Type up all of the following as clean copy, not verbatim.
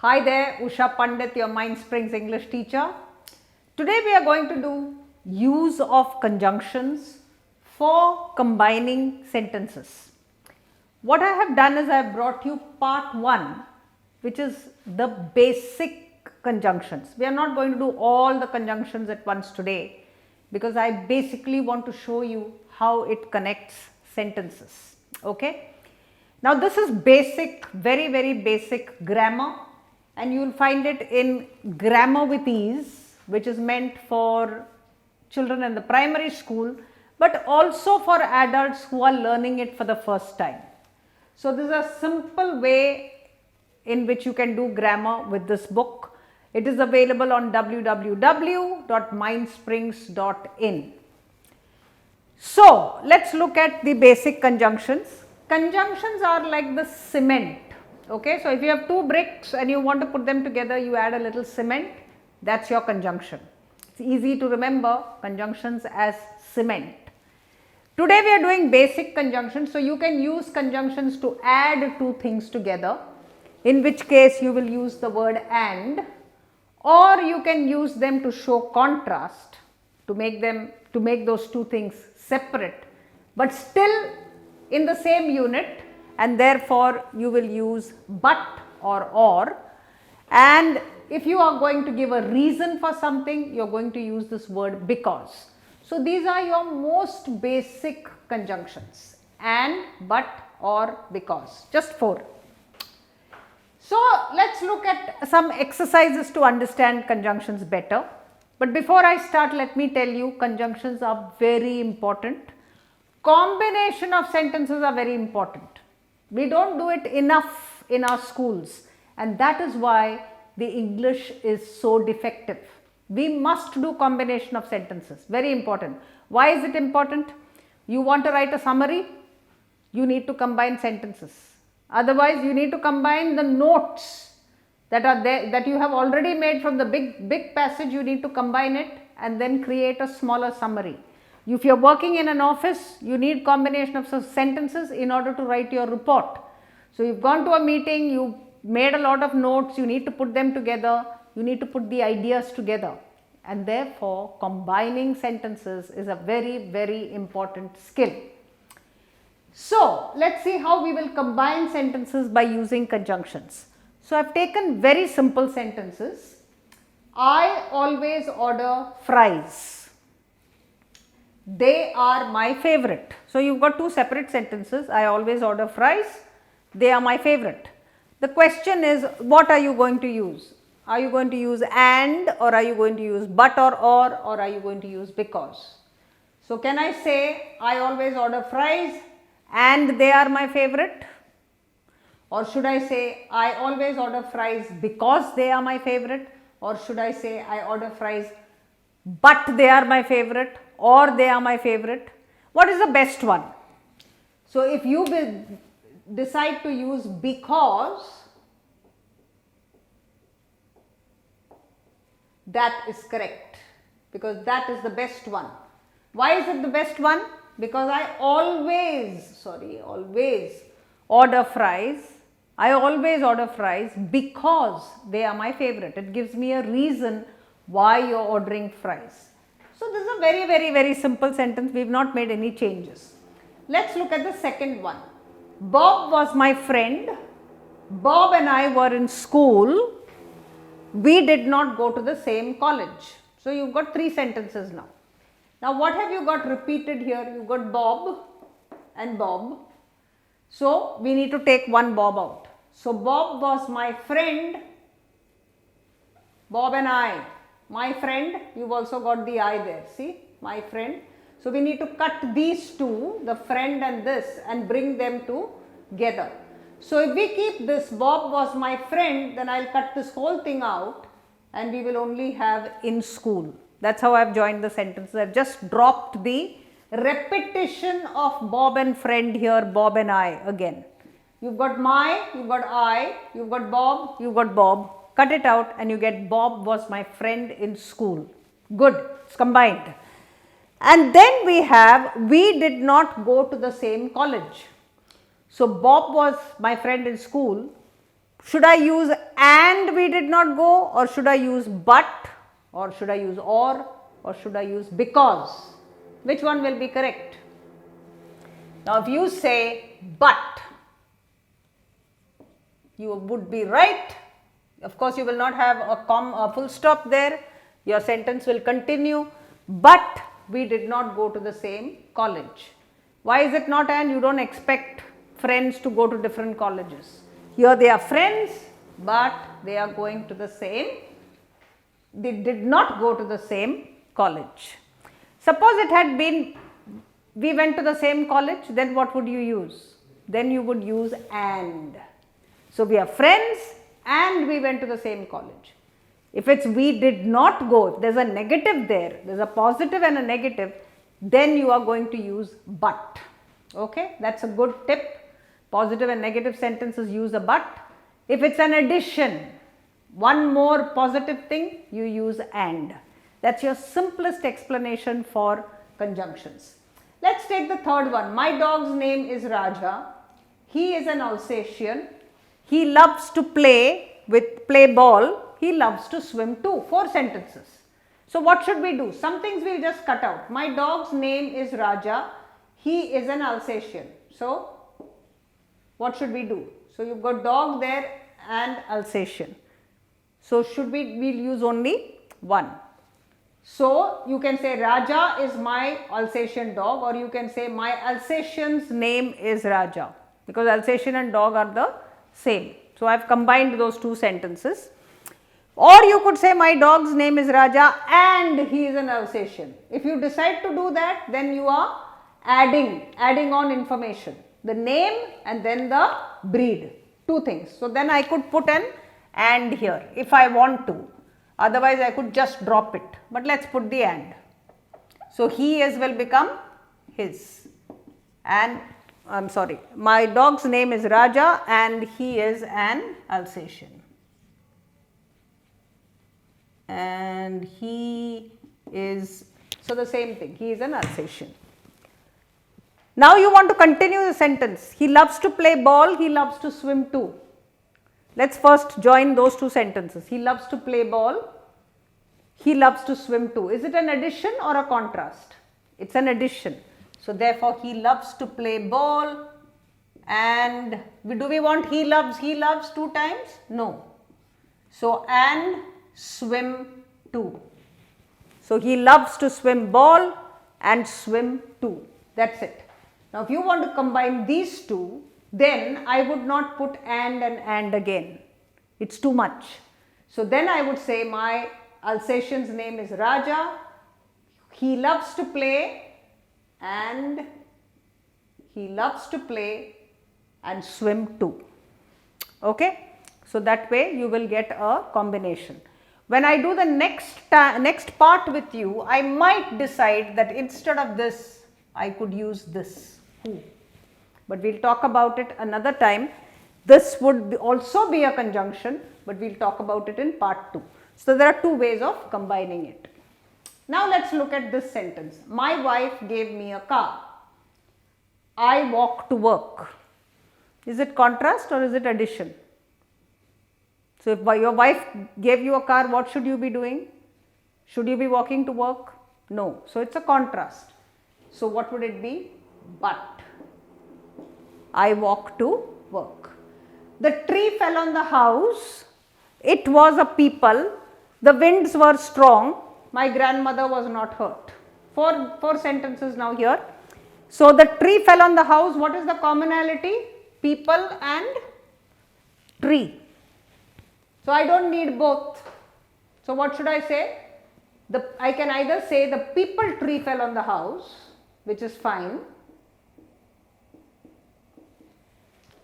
Hi there, Usha Pandit, your Mindsprings English teacher. Today we are going to do use of conjunctions for combining sentences. What I have done is I have brought you part 1, which is the basic conjunctions. We are not going to do all the conjunctions at once today because I basically want to show you how it connects sentences. Okay. Now this is basic, very basic grammar, and you will find it in Grammar with Ease, which is meant for children in the primary school, but also for adults who are learning it for the first time. So this is a simple way in which you can do grammar with this book. It is available on www.mindsprings.in. So let's look at the basic conjunctions. Conjunctions are like the cement. Okay, so if you have two bricks and you want to put them together, you add a little cement, that's your conjunction. It's easy to remember conjunctions as cement. Today we are doing basic conjunctions, so you can use conjunctions to add two things together, in which case you will use the word and, or you can use them to show contrast, to make those two things separate, but still in the same unit, and therefore you will use but or, and if you are going to give a reason for something, you are going to use this word because. So these are your most basic conjunctions: and, but, or, because, just 4. So let's look at some exercises to understand conjunctions better. But before I start, let me tell you, conjunctions are very important. Combination of sentences are very important. We don't do it enough in our schools, and that is why the English is so defective. We must do combination of sentences, very important. Why is it important? You want to write a summary, you need to combine sentences. Otherwise, you need to combine the notes that are there, that you have already made from the big passage. You need to combine it and then create a smaller summary. If you are working in an office, you need combination of sentences in order to write your report. So you have gone to a meeting, you made a lot of notes, you need to put them together, you need to put the ideas together, and therefore combining sentences is a very important skill. So let's see how we will combine sentences by using conjunctions. So I have taken very simple sentences. I always order fries. They are my favorite. So you've got two separate sentences. I always order fries. They are my favorite. The question is, what are you going to use? Are you going to use and, or are you going to use but or are you going to use because? So can I say I always order fries and they are my favorite? Or should I say I always order fries because they are my favorite? Or should I say I order fries but they are my favorite, or they are my favorite? What is the best one? So if you will decide to use because, that is correct, because that is the best one. Why is it the best one? Because I always order fries. I always order fries because they are my favorite. It gives me a reason why you are ordering fries. So this is a very simple sentence. We have not made any changes. Let's look at the second one. Bob was my friend. Bob and I were in school. We did not go to the same college. So you've got 3 sentences now. Now what have you got repeated here? You've got Bob and Bob. So we need to take one Bob out. So Bob was my friend. Bob and I. My friend, you've also got the I there, see, my friend. So we need to cut these two, the friend and this, and bring them together. So if we keep this Bob was my friend, then I'll cut this whole thing out and we will only have in school. That's how I've joined the sentences. I've just dropped the repetition of Bob and friend here, Bob and I again. You've got my, you've got I, you've got Bob, you've got Bob. Cut it out and you get Bob was my friend in school. Good, it's combined. And then we have, we did not go to the same college. So Bob was my friend in school. Should I use and we did not go, or should I use but, or should I use or should I use because? Which one will be correct? Now if you say but, you would be right. Of course, you will not have a full stop there. Your sentence will continue, but we did not go to the same college. Why is it not and? You don't expect friends to go to different colleges. Here they are friends, but they are going to the same, they did not go to the same college. Suppose it had been, we went to the same college, then what would you use? Then you would use and. So we are friends and we went to the same college. If it's we did not go, if there's a negative there, there's a positive and a negative, then you are going to use but. Okay, that's a good tip. Positive and negative sentences use a but. If it's an addition, one more positive thing, you use and. That's your simplest explanation for conjunctions. Let's take the third one. My dog's name is Raja. He is an Alsatian. He loves to play ball. He loves to swim too. 4 sentences. So what should we do? Some things we'll just cut out. My dog's name is Raja. He is an Alsatian. So what should we do? So you've got dog there and Alsatian. So should we'll use only one. So you can say Raja is my Alsatian dog, or you can say my Alsatian's name is Raja, because Alsatian and dog are the same. So I have combined those 2 sentences. Or you could say my dog's name is Raja and he is an Alsatian. If you decide to do that, then you are adding on information, the name and then the breed, 2 things. So then I could put an and here if I want to, otherwise I could just drop it, but let's put the and. So he is will become his, and I'm sorry, my dog's name is Raja and he is an Alsatian, and he is, so the same thing, he is an Alsatian. Now you want to continue the sentence. He loves to play ball, he loves to swim too. Let's first join those 2 sentences. He loves to play ball, he loves to swim too. Is it an addition or a contrast? It's an addition. So therefore he loves to play ball, and do we want he loves 2 times? No. So and swim too. So he loves to swim ball and swim too. That's it. Now if you want to combine these 2, then I would not put and again. It's too much. So then I would say my Alsatian's name is Raja. He loves to play and swim too. Okay. So that way you will get a combination. When I do the next part with you, I might decide that instead of this, I could use this, who. But we'll talk about it another time. This would also be a conjunction, but we'll talk about it in part 2. So there are 2 ways of combining it. Now let's look at this sentence. My wife gave me a car. I walk to work. Is it contrast or is it addition? So if your wife gave you a car, what should you be doing? Should you be walking to work? No. So it's a contrast. So what would it be? But I walk to work. The tree fell on the house. It was a people. The winds were strong. My grandmother was not hurt. 4 sentences now here. So the tree fell on the house. What is the commonality? People and tree. So I don't need both. So what should I say? I can either say the people tree fell on the house, which is fine,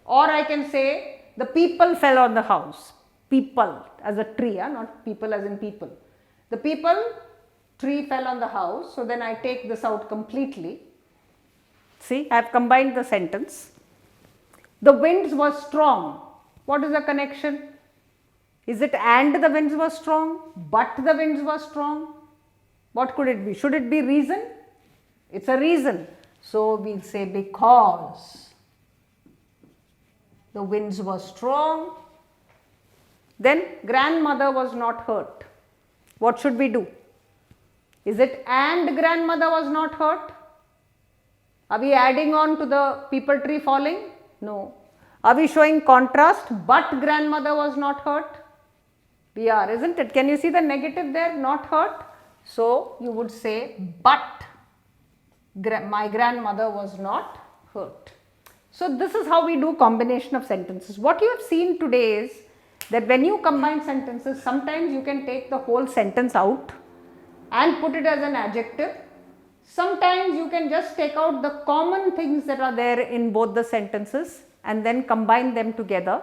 or I can say the people fell on the house. People as a tree, not people as in people. The people tree fell on the house. So then I take this out completely. See, I have combined the sentence. The winds were strong. What is the connection? Is it and the winds were strong, but the winds were strong? What could it be? Should it be reason? It's a reason. So we'll say because the winds were strong then grandmother was not hurt. What should we do? Is it and grandmother was not hurt? Are we adding on to the people tree falling? No. Are we showing contrast but grandmother was not hurt? We are, isn't it? Can you see the negative there? Not hurt. So you would say but my grandmother was not hurt. So this is how we do combination of sentences. What you have seen today is that when you combine sentences, sometimes you can take the whole sentence out and put it as an adjective. Sometimes you can just take out the common things that are there in both the sentences and then combine them together.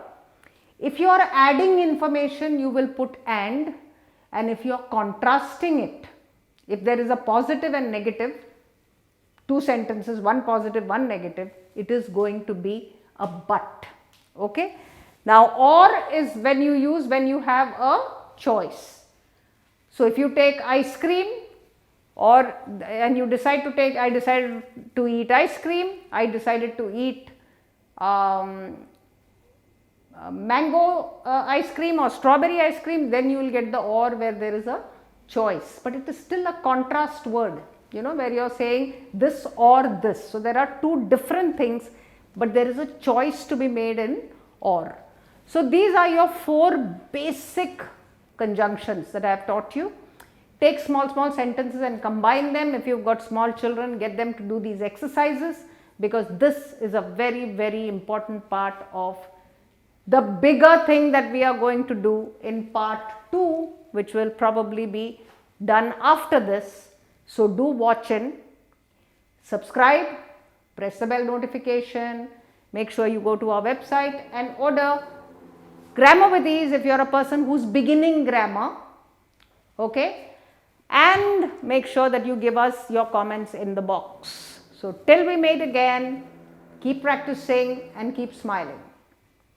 If you are adding information, you will put and if you are contrasting it, if there is a positive and negative, two sentences, one positive, one negative, it is going to be a but. Okay. Now, or is when you use when you have a choice. So, if you take ice cream and you decide to take, I decided to eat ice cream, I decided to eat mango ice cream or strawberry ice cream, then you will get the or where there is a choice. But it is still a contrast word, you know, where you are saying this or this. So, there are two different things, but there is a choice to be made in or. So, these are your 4 basic conjunctions that I have taught you. Take small sentences and combine them. If you have got small children, get them to do these exercises, because this is a very important part of the bigger thing that we are going to do in part 2, which will probably be done after this. So, do watch in, subscribe, press the bell notification, make sure you go to our website and order Grammar with Ease if you are a person who is beginning grammar, okay, and make sure that you give us your comments in the box. So, till we meet again, keep practicing and keep smiling.